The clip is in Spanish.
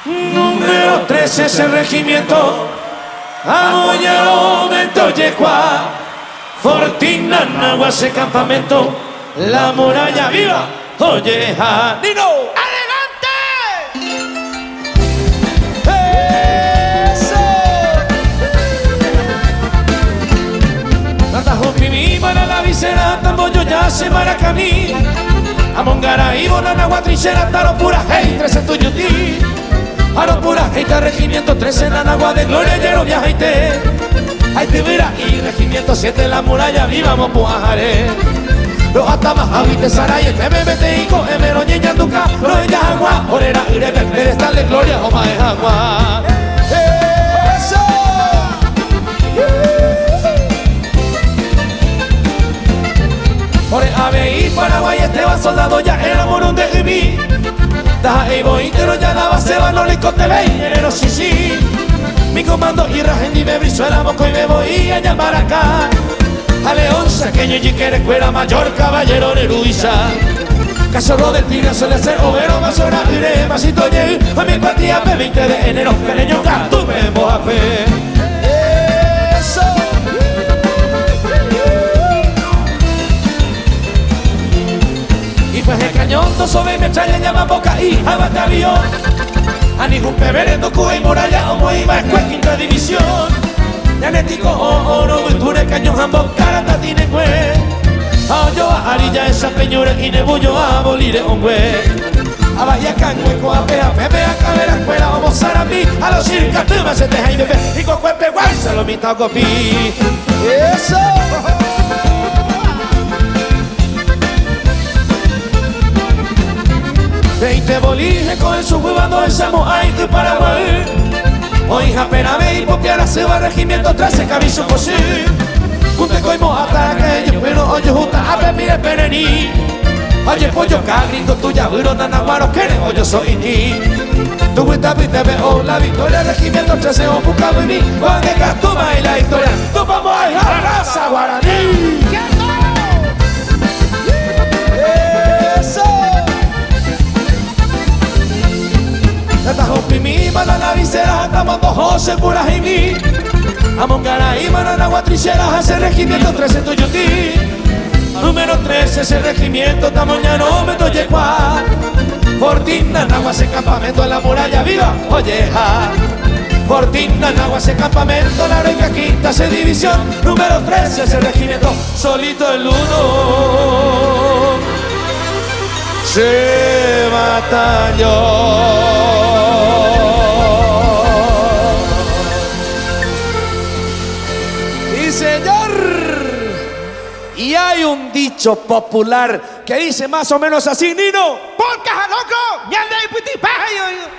Número 13 ese regimiento, Amoñado Mentoyecua, Fortina Nagua ese campamento, la muralla viva, oye, Nino. ¡Adelante! ¡Eso! Natajo pimi para la visera, tamboyo ya se maracamí, Amongara y Bonanagua trinchera, taro pura hey, 13 tuyuti. Aro pura heita, regimiento 13 en Anagua de gloria, yero viaja y te. Ay te verá y regimiento 7 en la muralla viva mopuajare. Los atamas habite saraye, te me mete y coge mero ñeña tuca. Los ella agua, orera y rebe, pedestal de gloria, o mae agua. Eso. Ore ave y Paraguay, Esteban soldado ya era morón de mí. Da y voy, pero ya la base va, no le cote enero sí sí. Mi comando y rajendi me brizuela, moco y me voy a llamar acá. A León, saqueño y quiere escuela mayor, caballero de Luisa. Cachorro de tigre suele ser overo, más hora iré, masito ye. A mi patía, 20 de enero, pereño gato, me mojape. Eso. Y pues el cañón, no sobre me echa llama boca y a batallón. A ningún peberendo, Cuba y Moralla, o muy más quinta división. Yanético, oro, cultura, cañón, jambo, carata, tiene güey. A yo a arilla, esa peñora, y nebullo a bolire, un güey. A vaya canhueco, a pea, pepe, a cabera, escuela, vamos a mí. A los circas, tú me se deja y bebé. Y con cuepe, guay, se lo mita a copí. Eso. 20 bolijes con su jugando el Samoa y Paraguay. Hoy japerame y popiara se va regimiento 13 cabizo cosí. Cunte coimo ataque, yo pero oye justa a pepire perení. Oye pollo cagringo tuya, viro nanaguaro, que yo soy ti. Tu cuenta pite veo la victoria, regimiento 13 o buscado en mí. Juan de Castuma y la historia, tú vamos a dejar la raza guaraní. Natajo pimi, banana visera, Tamondo José, pura y mí. Amongara y Mananagua trincheras, ese regimiento 13 tuyutí. Número 13 ese regimiento, Tamoñano Mentoyecua. Fortina Nagua ese campamento en la muralla viva, oyeja. Fortina Nagua ese campamento, la Reina Quinta ese división. Número 13 ese regimiento, solito el uno se batalló. Señor, y hay un dicho popular que dice más o menos así, Nino. ¡Por caja loco! ¡Me anda y puti paja yo!